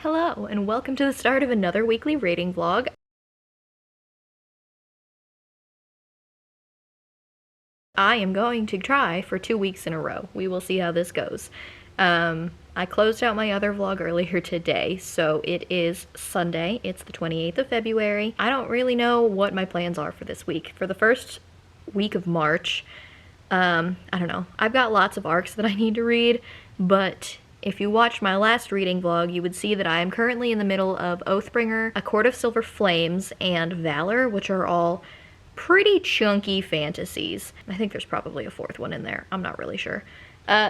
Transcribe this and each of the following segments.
Hello, and welcome to the start of another weekly reading vlog. I am going to try for 2 weeks in a row. We will see how this goes. I closed out my other vlog earlier today, so it is Sunday. It's the 28th of February. I don't really know what my plans are for this week. For the first week of March, I don't know. I've got lots of arcs that I need to read, but if you watched my last reading vlog, you would see that I am currently in the middle of Oathbringer, A Court of Silver Flames, and Valor, which are all pretty chunky fantasies. I think there's probably a fourth one in there. I'm not really sure.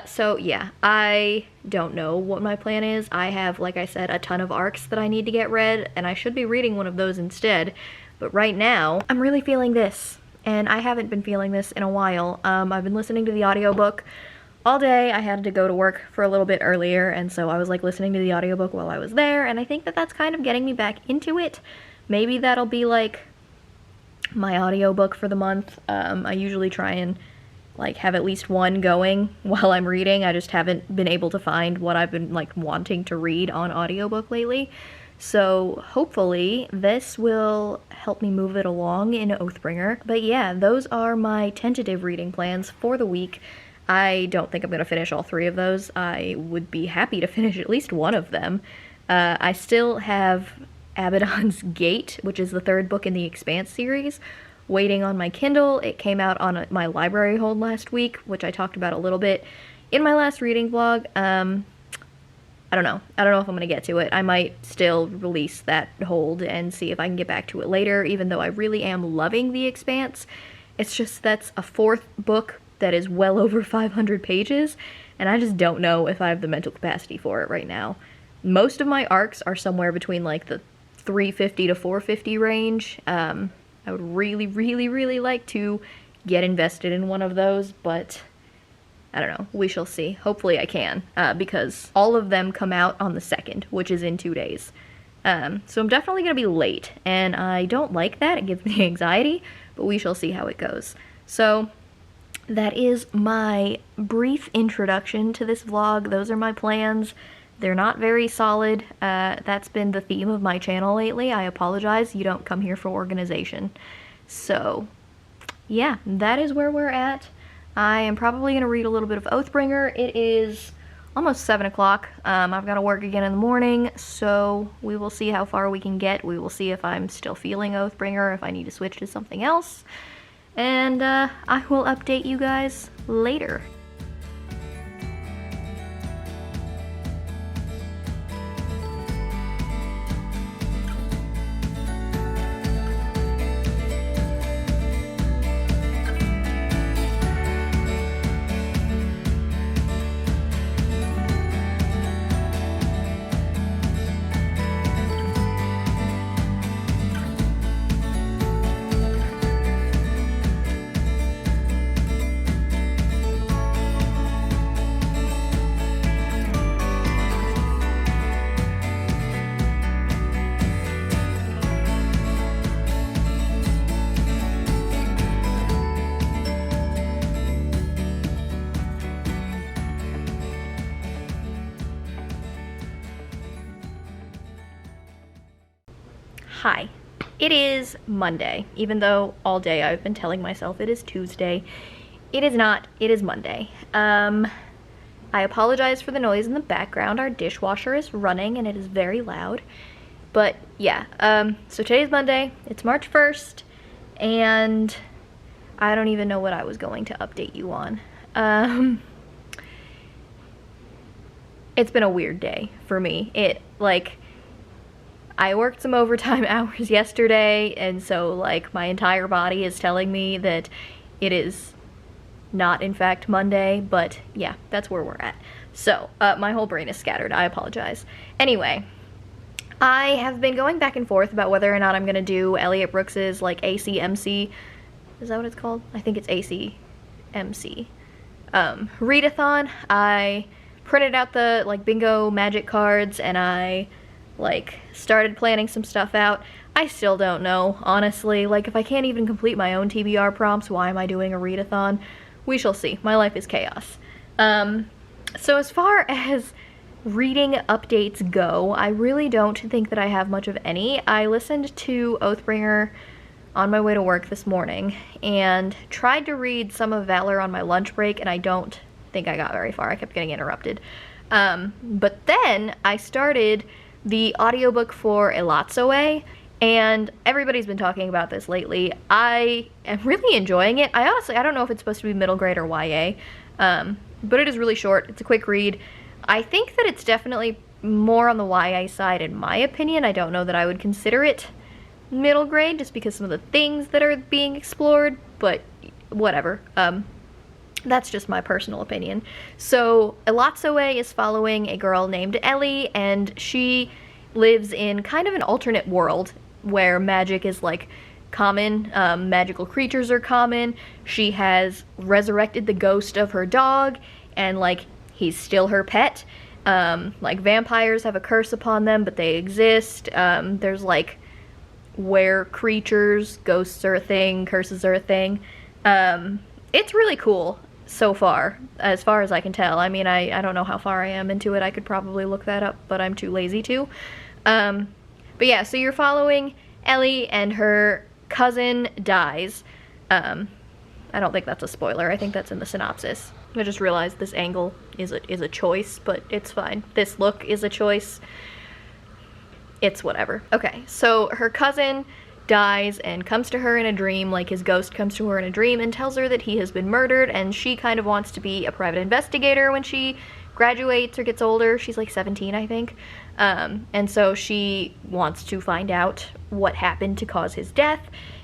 So yeah, I don't know what my plan is. I have, like I said, a ton of arcs that I need to get read, and I should be reading one of those instead. But right now, I'm really feeling this, and I haven't been feeling this in a while. I've been listening to the audiobook all day. I had to go to work for a little bit earlier, and so I was like listening to the audiobook while I was there, and I think that that's kind of getting me back into it. Maybe that'll be like my audiobook for the month. I usually try and like have at least one going while I'm reading. I just haven't been able to find what I've been like wanting to read on audiobook lately. So hopefully this will help me move it along in Oathbringer. But yeah, those are my tentative reading plans for the week. I don't think I'm going to finish all three of those. I would be happy to finish at least one of them. I still have Abaddon's Gate, which is the third book in the Expanse series, waiting on my Kindle. It came out on my library hold last week, which I talked about a little bit in my last reading vlog. I don't know if I'm going to get to it. I might still release that hold and see if I can get back to it later, even though I really am loving The Expanse. It's just that's a fourth book that is well over 500 pages, and I just don't know if I have the mental capacity for it right now. Most of my arcs are somewhere between like the 350 to 450 range. I would really, really, really like to get invested in one of those, but I don't know. We shall see. Hopefully I can, because all of them come out on the 2nd, which is in 2 days. So I'm definitely going to be late, and I don't like that. It gives me anxiety, but we shall see how it goes. So that is my brief introduction to this vlog. Those are my plans. They're not very solid. That's been the theme of my channel lately. I apologize. You don't come here for organization. So yeah, that is where we're at. I am probably going to read a little bit of Oathbringer. It is almost 7 o'clock. I've got to work again in the morning, so we will see how far we can get. We will see if I'm still feeling Oathbringer, if I need to switch to something else. And I will update you guys later. Hi. It is Monday, even though all day I've been telling myself it is Tuesday. It is not. It is Monday. I apologize for the noise in the background. Our dishwasher is running and it is very loud. But yeah, so today's Monday. It's March 1st, and I don't even know what I was going to update you on. It's been a weird day for me. I worked some overtime hours yesterday, and so like my entire body is telling me that it is not in fact Monday, but yeah, that's where we're at. So my whole brain is scattered. I apologize. Anyway, I have been going back and forth about whether or not I'm gonna do Elliot Brooks's like ACMC. Is that what it's called? I think it's ACMC. Readathon. I printed out the like bingo magic cards, and I like started planning some stuff out. I still don't know, honestly. Like, if I can't even complete my own TBR prompts, why am I doing a readathon? We shall see. My life is chaos. So as far as reading updates go, I really don't think that I have much of any. I listened to Oathbringer on my way to work this morning and tried to read some of Valor on my lunch break, and I don't think I got very far. I kept getting interrupted. But then I started the audiobook for Elatsoe, and everybody's been talking about this lately. I am really enjoying it. I don't know if it's supposed to be middle grade or YA, but it is really short. It's a quick read. I think that it's definitely more on the YA side in my opinion. I don't know that I would consider it middle grade just because some of the things that are being explored, but whatever. That's just my personal opinion. So Elatsoe is following a girl named Ellie, and she lives in kind of an alternate world where magic is like common, magical creatures are common. She has resurrected the ghost of her dog, and like he's still her pet. Like vampires have a curse upon them, but they exist. There's like were creatures, ghosts are a thing, curses are a thing. It's really cool so far as I can tell. I mean, I don't know how far I am into it. I could probably look that up, but I'm too lazy to. But yeah, so you're following Ellie, and her cousin dies. I don't think that's a spoiler. I think that's in the synopsis. I just realized this angle is a choice, but it's fine. This look is a choice. It's whatever. Okay, so her cousin dies and comes to her in a dream, like his ghost comes to her in a dream and tells her that he has been murdered, and she kind of wants to be a private investigator when she graduates or gets older. She's like 17, I think. And so she wants to find out what happened to cause his death,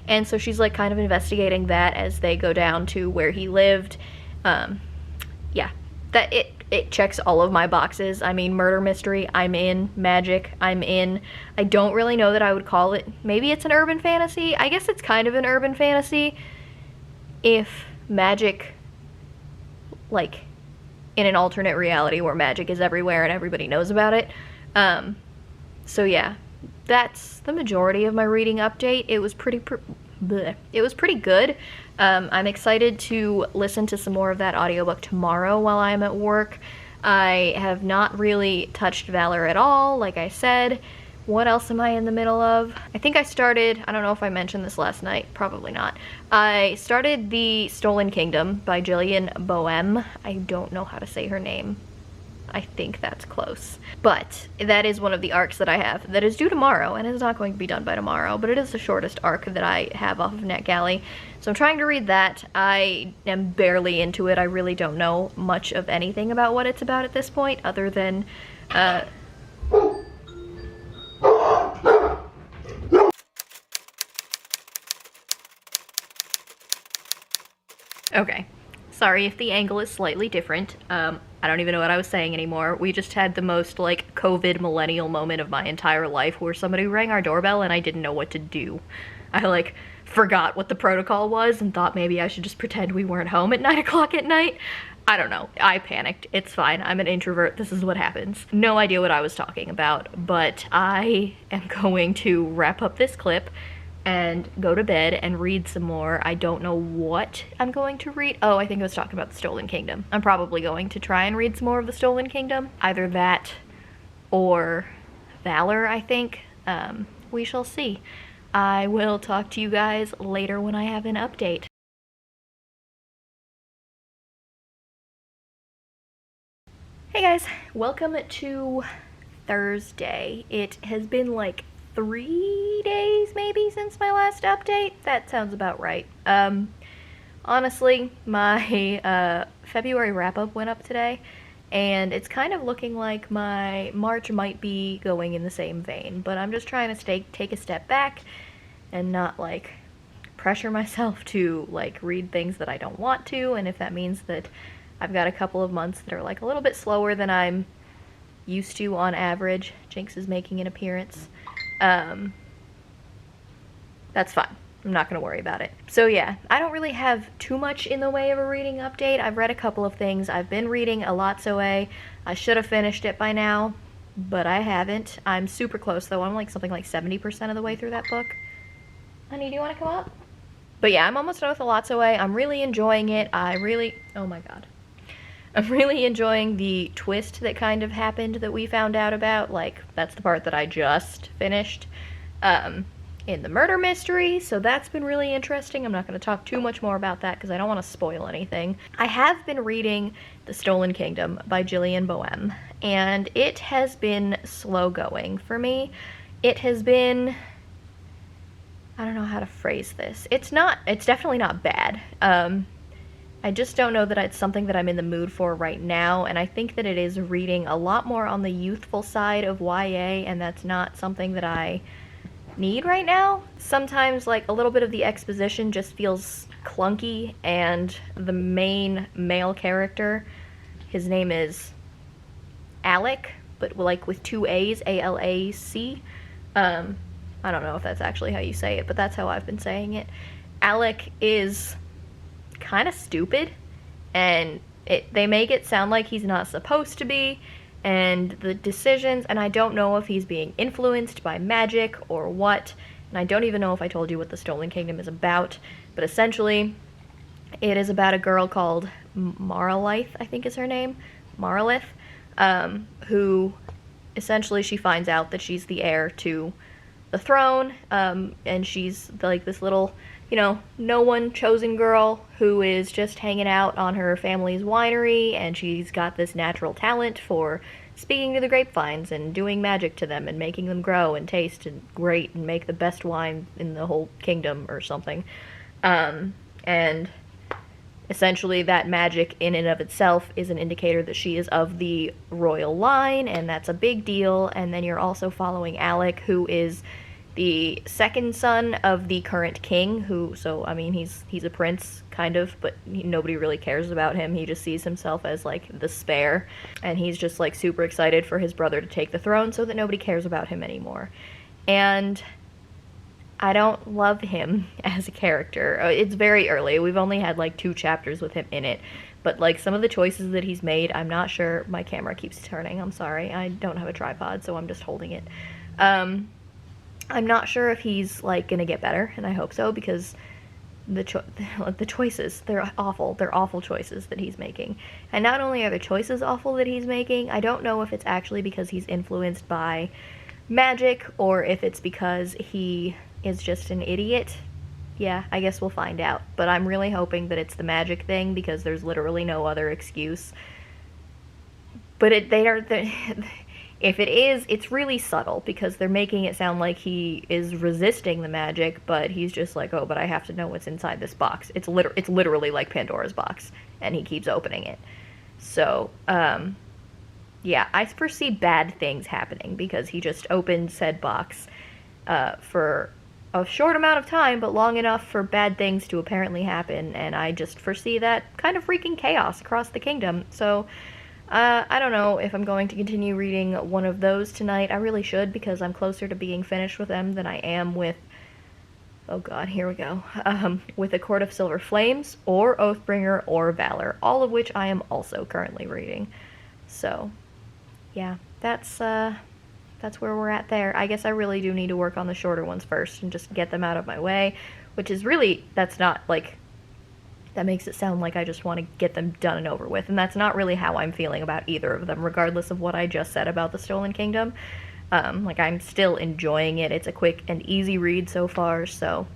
and so she's like kind of investigating that as they go down to where he lived. Yeah, that it checks all of my boxes. I mean, murder mystery, I'm in. Magic, I'm in. I don't really know that I would call it, maybe it's an urban fantasy. I guess it's kind of an urban fantasy if magic, like, in an alternate reality where magic is everywhere and everybody knows about it. So yeah, that's the majority of my reading update. It was pretty good. I'm excited to listen to some more of that audiobook tomorrow while I'm at work. I have not really touched Valor at all, like I said. What else am I in the middle of? I think I started, I don't know if I mentioned this last night, probably not. I started The Stolen Kingdom by Jillian Boehm. I don't know how to say her name. I think that's close. But that is one of the arcs that I have that is due tomorrow, and it's not going to be done by tomorrow, but it is the shortest arc that I have off of NetGalley. So I'm trying to read that. I am barely into it. I really don't know much of anything about what it's about at this point, other than, okay. Sorry if the angle is slightly different. I don't even know what I was saying anymore. We just had the most, like, COVID millennial moment of my entire life where somebody rang our doorbell and I didn't know what to do. I, like, forgot what the protocol was and thought maybe I should just pretend we weren't home at 9 o'clock at night. I don't know. I panicked. It's fine. I'm an introvert. This is what happens. No idea what I was talking about, but I am going to wrap up this clip and go to bed and read some more. I don't know what I'm going to read. Oh, I think I was talking about The Stolen Kingdom. I'm probably going to try and read some more of The Stolen Kingdom. Either that or Valor, I think. We shall see. I will talk to you guys later when I have an update. Hey guys, welcome to Thursday. It has been like 3 days maybe since my last update. That sounds about right. Honestly, my February wrap-up went up today, and it's kind of looking like my March might be going in the same vein, but I'm just trying to take a step back and not like pressure myself to like read things that I don't want to, and if that means that I've got a couple of months that are like a little bit slower than I'm used to on average. Jinx is making an appearance. That's fine. I'm not gonna worry about it. So yeah, I don't really have too much in the way of a reading update. I've read a couple of things. I've been reading Elatsoe. I should have finished it by now, but I haven't. I'm super close though. I'm like something like 70% of the way through that book. Honey, do you want to come up? But yeah, I'm almost done with Elatsoe. I'm really enjoying it. Oh my god. I'm really enjoying the twist that kind of happened that we found out about. Like, that's the part that I just finished in the murder mystery, so that's been really interesting. I'm not going to talk too much more about that because I don't want to spoil anything. I have been reading The Stolen Kingdom by Jillian Boehm, and it has been slow going for me. It has been... I don't know how to phrase this. It's definitely not bad. I just don't know that it's something that I'm in the mood for right now, and I think that it is reading a lot more on the youthful side of YA, and that's not something that I need right now. Sometimes, like, a little bit of the exposition just feels clunky, and the main male character, his name is Alec, but like with two A's, A-L-A-C. I don't know if that's actually how you say it, but that's how I've been saying it. Alec is kind of stupid, and they make it sound like he's not supposed to be, and the decisions, and I don't know if he's being influenced by magic or what, and I don't even know if I told you what The Stolen Kingdom is about, but essentially it is about a girl called Maralith, I think is her name, Maralith, who essentially she finds out that she's the heir to the throne, and she's like this little, no one chosen girl who is just hanging out on her family's winery, and she's got this natural talent for speaking to the grapevines and doing magic to them and making them grow and taste and great and make the best wine in the whole kingdom or something. And essentially that magic in and of itself is an indicator that she is of the royal line, and that's a big deal. And then you're also following Alec, who is the second son of the current king, he's a prince, kind of, but nobody really cares about him. He just sees himself as, like, the spare, and he's just, like, super excited for his brother to take the throne so that nobody cares about him anymore. And I don't love him as a character. It's very early. We've only had, like, 2 chapters with him in it, but, like, some of the choices that he's made, I'm not sure. My camera keeps turning. I'm sorry. I don't have a tripod, so I'm just holding it. I'm not sure if he's, like, gonna get better, and I hope so, because the choices, they're awful. They're awful choices that he's making. And not only are the choices awful that he's making, I don't know if it's actually because he's influenced by magic, or if it's because he is just an idiot. Yeah, I guess we'll find out. But I'm really hoping that it's the magic thing, because there's literally no other excuse. But if it is, it's really subtle, because they're making it sound like he is resisting the magic, but he's just like, oh, but I have to know what's inside this box. It's literally like Pandora's box, and he keeps opening it. So, yeah, I foresee bad things happening, because he just opened said box for a short amount of time, but long enough for bad things to apparently happen, and I just foresee that kind of wreaking chaos across the kingdom. So, I don't know if I'm going to continue reading one of those tonight. I really should, because I'm closer to being finished with them than I am with, oh god, here we go, with A Court of Silver Flames, or Oathbringer, or Valor, all of which I am also currently reading. So, yeah, that's where we're at there. I guess I really do need to work on the shorter ones first, and just get them out of my way, which is really, that's not, like, that makes it sound like I just want to get them done and over with, and that's not really how I'm feeling about either of them, regardless of what I just said about The Stolen Kingdom. Like, I'm still enjoying it. It's a quick and easy read so far, so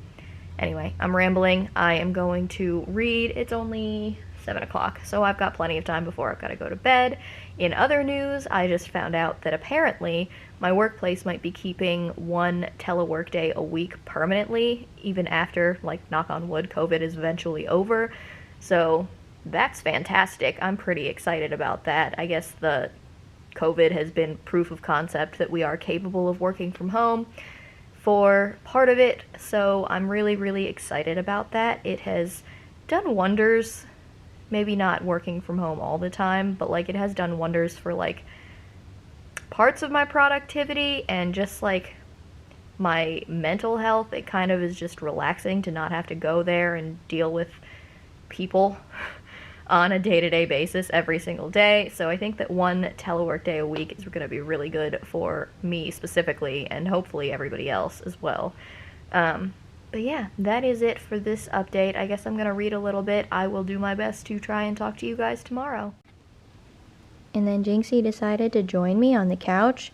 anyway, I'm rambling. I am going to read. It's only 7 o'clock, so I've got plenty of time before I've got to go to bed. In other news, I just found out that apparently my workplace might be keeping 1 telework day a week permanently, even after, like, knock on wood, COVID is eventually over. So that's fantastic. I'm pretty excited about that. I guess the COVID has been proof of concept that we are capable of working from home for part of it, so I'm really, really excited about that. It has done wonders. Maybe not working from home all the time, but, like, it has done wonders for, like, parts of my productivity and just, like, my mental health. It kind of is just relaxing to not have to go there and deal with people on a day-to-day basis every single day. So I think that 1 telework day a week is going to be really good for me specifically, and hopefully everybody else as well. But yeah, that is it for this update. I guess I'm going to read a little bit. I will do my best to try and talk to you guys tomorrow. And then Jinxie decided to join me on the couch.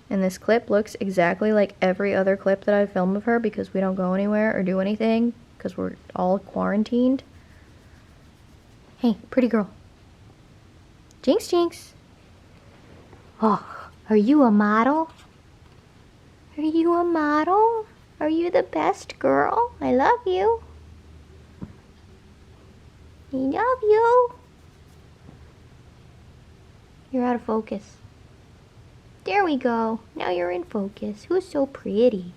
And this clip looks exactly like every other clip that I've filmed of her because we don't go anywhere or do anything because we're all quarantined. Hey, pretty girl. Jinx, Jinx. Oh, are you a model? Are you a model? Are you the best girl? I love you. I love you. You're out of focus. There we go. Now you're in focus. Who's so pretty?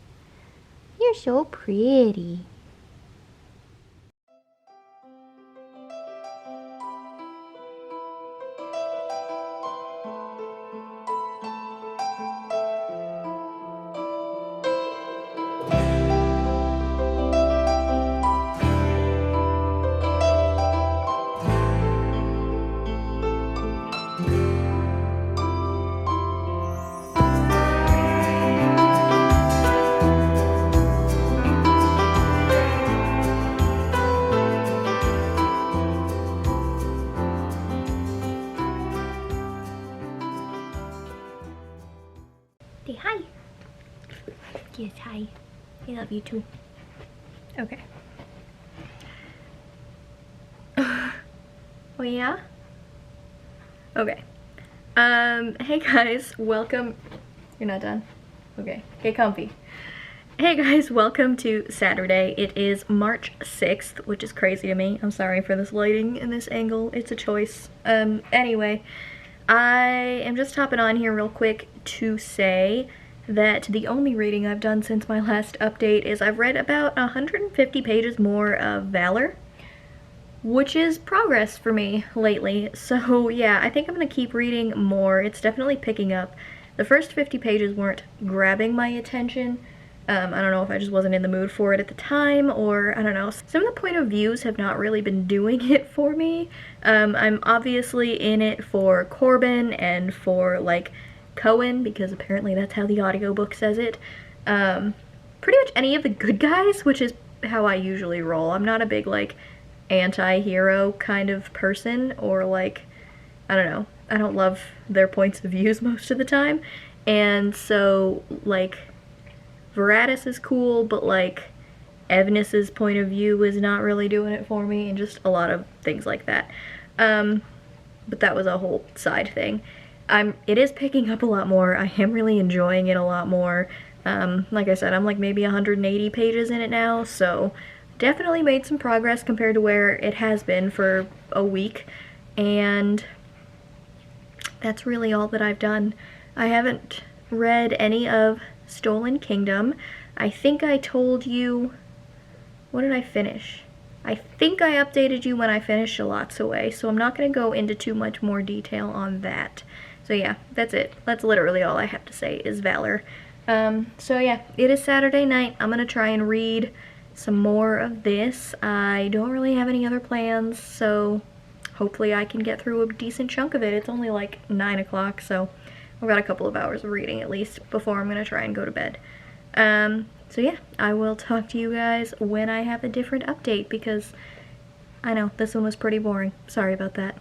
You're so pretty. Say hi. Yes, hi. I love you too. Okay. Oh yeah? Okay. Hey guys, welcome. You're not done? Okay, get comfy. Hey guys, welcome to Saturday. It is March 6th, which is crazy to me. I'm sorry for this lighting and this angle. It's a choice. Anyway, I am just hopping on here real quick to say that the only reading I've done since my last update is I've read about 150 pages more of Valor, which is progress for me lately. So yeah, I think I'm gonna keep reading more. It's definitely picking up. The first 50 pages weren't grabbing my attention. I don't know if I just wasn't in the mood for it at the time, or I don't know. Some of the point of views have not really been doing it for me. I'm obviously in it for Corbin and for like Cohen, because apparently that's how the audiobook says it. Pretty much any of the good guys, which is how I usually roll. I'm not a big like anti-hero kind of person, or like, I don't know, I don't love their points of views most of the time. And so like Veratus is cool, but like Evnis's point of view is not really doing it for me, and just a lot of things like that. But that was a whole side thing. It is picking up a lot more. I am really enjoying it a lot more. Like I said, I'm like maybe 180 pages in it now, so definitely made some progress compared to where it has been for a week, and that's really all that I've done. I haven't read any of Stolen Kingdom. I think I told you, what did I finish? I think I updated you when I finished Shalot's Away, so I'm not going to go into too much more detail on that. So yeah, that's it. That's literally all I have to say is Valor. So yeah, it is Saturday night. I'm going to try and read some more of this. I don't really have any other plans, so hopefully I can get through a decent chunk of it. It's only like 9 o'clock, so I've got a couple of hours of reading at least before I'm going to try and go to bed. So yeah, I will talk to you guys when I have a different update, because I know this one was pretty boring. Sorry about that.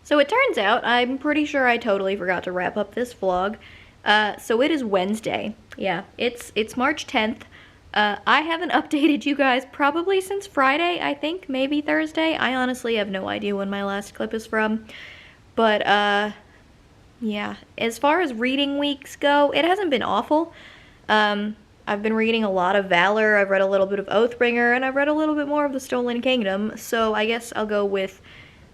So it turns out, I'm pretty sure I totally forgot to wrap up this vlog. So it is Wednesday. Yeah, it's March 10th. I haven't updated you guys probably since Friday, I think, maybe Thursday. I honestly have no idea when my last clip is from. But, yeah, as far as reading weeks go, it hasn't been awful. I've been reading a lot of Valor, I've read a little bit of Oathbringer, and I've read a little bit more of the Stolen Kingdom, so I guess I'll go with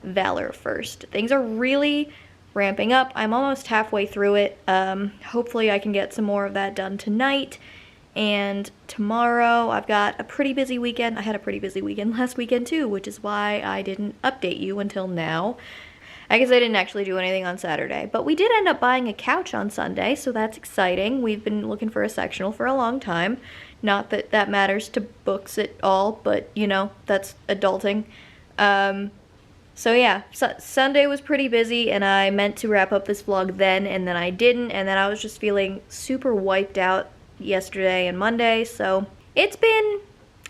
Valor first. Things are really ramping up. I'm almost halfway through it. Hopefully I can get some more of that done tonight. And tomorrow I've got a pretty busy weekend. I had a pretty busy weekend last weekend too, which is why I didn't update you until now. I guess I didn't actually do anything on Saturday, but we did end up buying a couch on Sunday, so that's exciting. We've been looking for a sectional for a long time. Not that that matters to books at all, but you know, that's adulting. So yeah, Sunday was pretty busy, and I meant to wrap up this vlog then, and then I didn't, and then I was just feeling super wiped out yesterday and Monday, so it's been,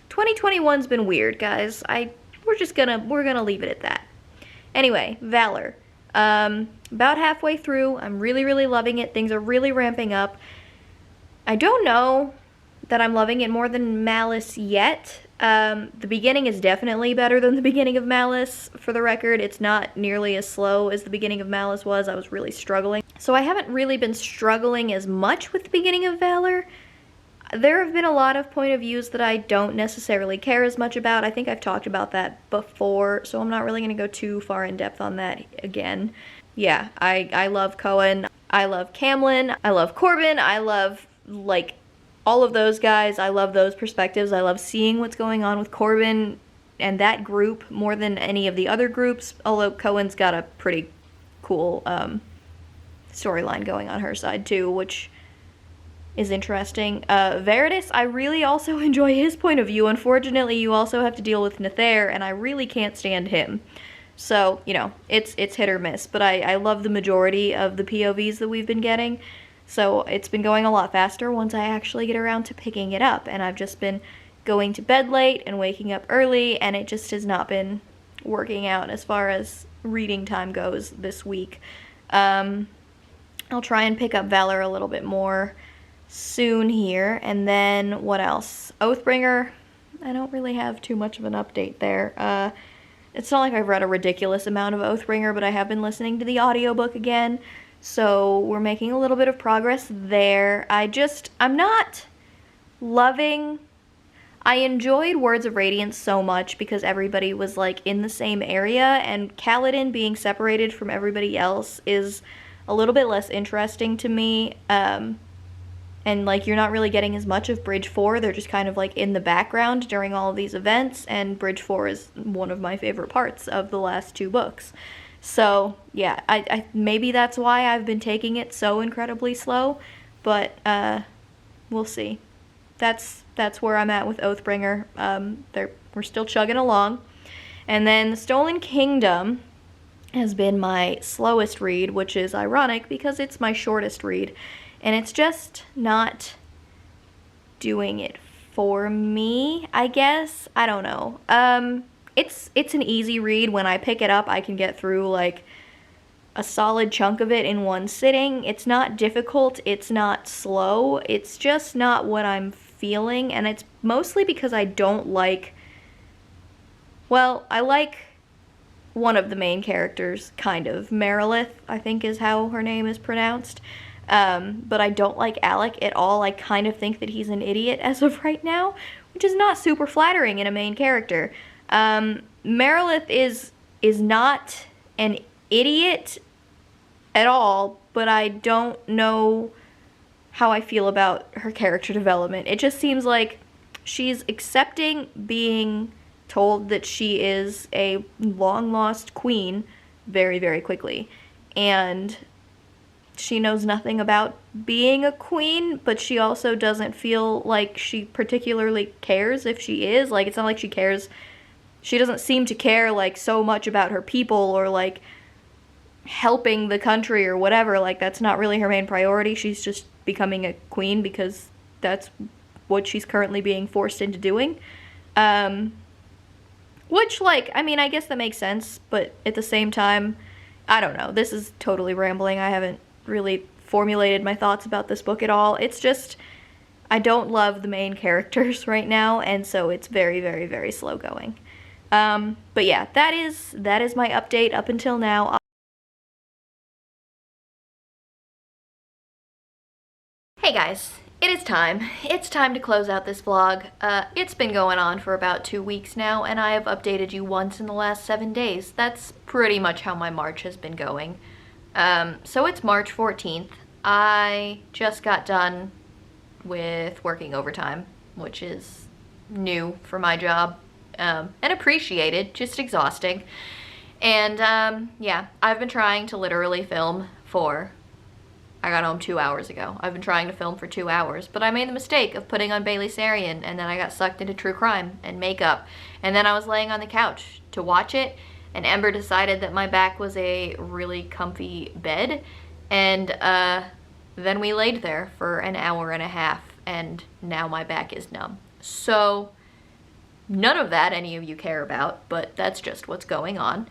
2021's been weird, guys. I we're gonna leave it at that. Anyway, Valor. About halfway through. I'm really, really loving it. Things are really ramping up. I don't know that I'm loving it more than Malice yet. The beginning is definitely better than the beginning of Malice, for the record. It's not nearly as slow as the beginning of Malice was. I was really struggling. So I haven't really been struggling as much with the beginning of Valor. There have been a lot of point of views that I don't necessarily care as much about. I think I've talked about that before, so I'm not really going to go too far in depth on that again. Yeah, I love Cohen. I love Camlin. I love Corbin. I love, like, all of those guys. I love those perspectives. I love seeing what's going on with Corbin and that group more than any of the other groups, although Cohen's got a pretty cool storyline going on her side too, which is interesting. Veritas, I really also enjoy his point of view. Unfortunately, you also have to deal with Nether, and I really can't stand him. So, you know, it's hit or miss, but I love the majority of the POVs that we've been getting. So it's been going a lot faster once I actually get around to picking it up, and I've just been going to bed late and waking up early, and it just has not been working out as far as reading time goes this week. I'll try and pick up Valor a little bit more soon here. And then what else? Oathbringer, I don't really have too much of an update there. It's not like I've read a ridiculous amount of Oathbringer, but I have been listening to the audiobook again, so we're making a little bit of progress there. I'm not loving... I enjoyed Words of Radiance so much because everybody was, like, in the same area, and Kaladin being separated from everybody else is a little bit less interesting to me. And, like, you're not really getting as much of Bridge 4. They're just kind of, like, in the background during all of these events, and Bridge 4 is one of my favorite parts of the last two books. So, yeah, I maybe that's why I've been taking it so incredibly slow, but we'll see. That's where I'm at with Oathbringer. We're still chugging along. And then The Stolen Kingdom has been my slowest read, which is ironic because it's my shortest read. And it's just not doing it for me, I guess. I don't know. It's an easy read. When I pick it up, I can get through, like, a solid chunk of it in one sitting. It's not difficult. It's not slow. It's just not what I'm feeling. And it's mostly because I don't like... Well, I like one of the main characters, kind of. Merilith, I think is how her name is pronounced. But I don't like Alec at all. I kind of think that he's an idiot as of right now, which is not super flattering in a main character. Merilith is not an idiot at all, but I don't know how I feel about her character development. It just seems like she's accepting being told that she is a long-lost queen very, very quickly. And she knows nothing about being a queen, but she also doesn't feel like she particularly cares if she is. Like, it's not like she cares. She doesn't seem to care, like, so much about her people or, like, helping the country or whatever. Like, that's not really her main priority. She's just becoming a queen because that's what she's currently being forced into doing. Which, like, I mean, I guess that makes sense, but at the same time, I don't know. This is totally rambling. I haven't really formulated my thoughts about this book at all. It's just, I don't love the main characters right now, and so it's very, very, very slow going. But yeah, that is my update up until now. Hey guys, it is time. It's time to close out this vlog. It's been going on for about 2 weeks now, and I have updated you once in the last 7 days. That's pretty much how my March has been going. So it's March 14th. I just got done with working overtime, which is new for my job, and appreciated, just exhausting. And yeah, I've been trying to literally film for... I got home 2 hours ago. I've been trying to film for 2 hours, but I made the mistake of putting on Bailey Sarian, and then I got sucked into true crime and makeup. And then I was laying on the couch to watch it, and Ember decided that my back was a really comfy bed, and then we laid there for an hour and a half, and now my back is numb. So none of that any of you care about, but that's just what's going on.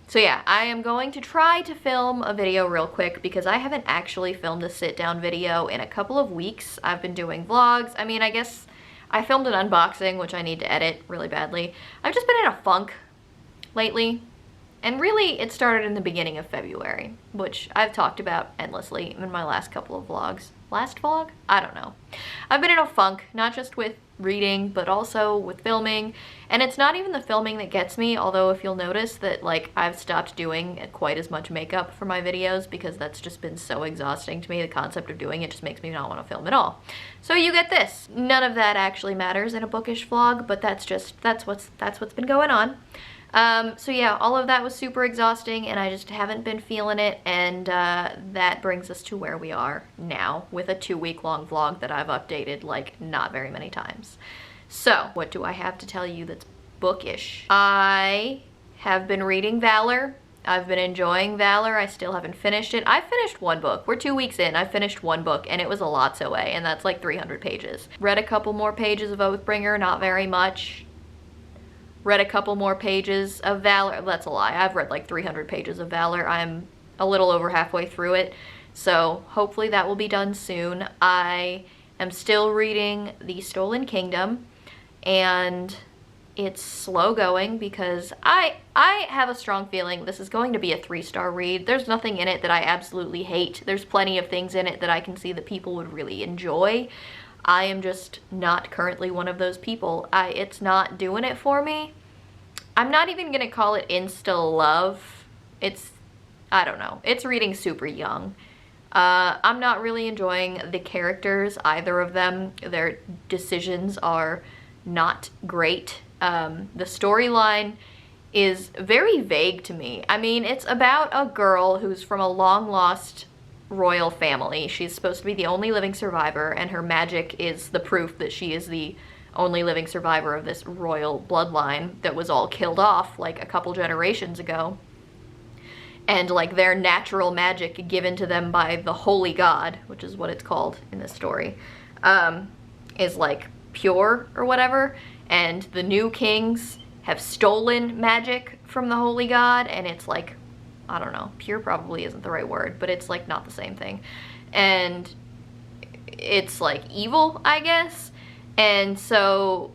So yeah, I am going to try to film a video real quick because I haven't actually filmed a sit-down video in a couple of weeks. I've been doing vlogs. I mean, I guess I filmed an unboxing, which I need to edit really badly. I've just been in a funk lately, and really it started in the beginning of February, which I've talked about endlessly in my last couple of vlogs. Last vlog? I don't know. I've been in a funk, not just with reading, but also with filming. And it's not even the filming that gets me, although if you'll notice that like I've stopped doing quite as much makeup for my videos because that's just been so exhausting to me. The concept of doing it just makes me not want to film at all. So you get this. None of that actually matters in a bookish vlog, but that's what's been going on. So yeah, all of that was super exhausting and I just haven't been feeling it, and that brings us to where we are now with a 2-week-long vlog that I've updated like not very many times. So what do I have to tell you that's bookish? I have been reading Valor. I've been enjoying Valor. I still haven't finished it. I finished one book. We're 2 weeks in. I finished one book and it was a Lotso away, and that's like 300 pages. Read a couple more pages of Oathbringer, not very much. Read a couple more pages of Valor. That's a lie. I've read like 300 pages of Valor. I'm a little over halfway through it, so hopefully that will be done soon. I am still reading The Stolen Kingdom, and it's slow going because I have a strong feeling this is going to be a 3-star read. There's nothing in it that I absolutely hate. There's plenty of things in it that I can see that people would really enjoy. I am just not currently one of those people. It's not doing it for me. I'm not even gonna call it insta-love. I don't know. It's reading super young. I'm not really enjoying the characters, either of them. Their decisions are not great. The storyline is very vague to me. I mean, it's about a girl who's from a long-lost royal family. She's supposed to be the only living survivor, and her magic is the proof that she is the only living survivor of this royal bloodline that was all killed off like a couple generations ago. And like their natural magic given to them by the holy god, which is what it's called in this story, is like pure or whatever, and the new kings have stolen magic from the holy god, and it's like, I don't know, pure probably isn't the right word, but it's like not the same thing. And it's like evil, I guess. And so,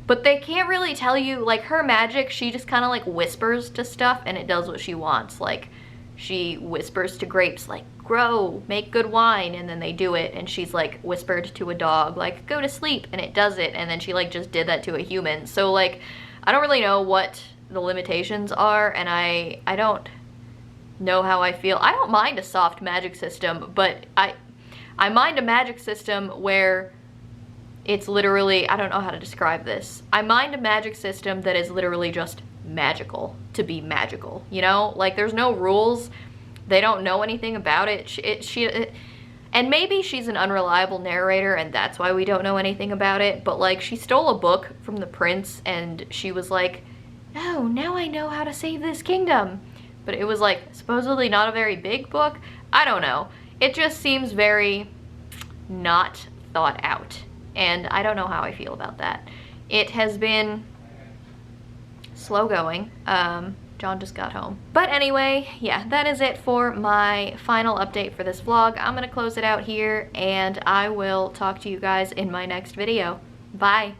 but they can't really tell you, like her magic, she just kind of like whispers to stuff and it does what she wants. Like she whispers to grapes like, grow, make good wine, and then they do it. And she's like whispered to a dog like, go to sleep, and it does it. And then she like just did that to a human. So like, I don't really know what the limitations are, and I don't know how I feel. I don't mind a soft magic system, but I mind a magic system where it's literally, I don't know how to describe this. I mind a magic system that is literally just magical to be magical, you know? Like there's no rules. They don't know anything about it. And maybe she's an unreliable narrator and that's why we don't know anything about it, but like she stole a book from the prince and she was like, oh, now I know how to save this kingdom. But it was like supposedly not a very big book. I don't know. It just seems very not thought out. And I don't know how I feel about that. It has been slow going. John just got home. But anyway, yeah, that is it for my final update for this vlog. I'm gonna close it out here and I will talk to you guys in my next video. Bye.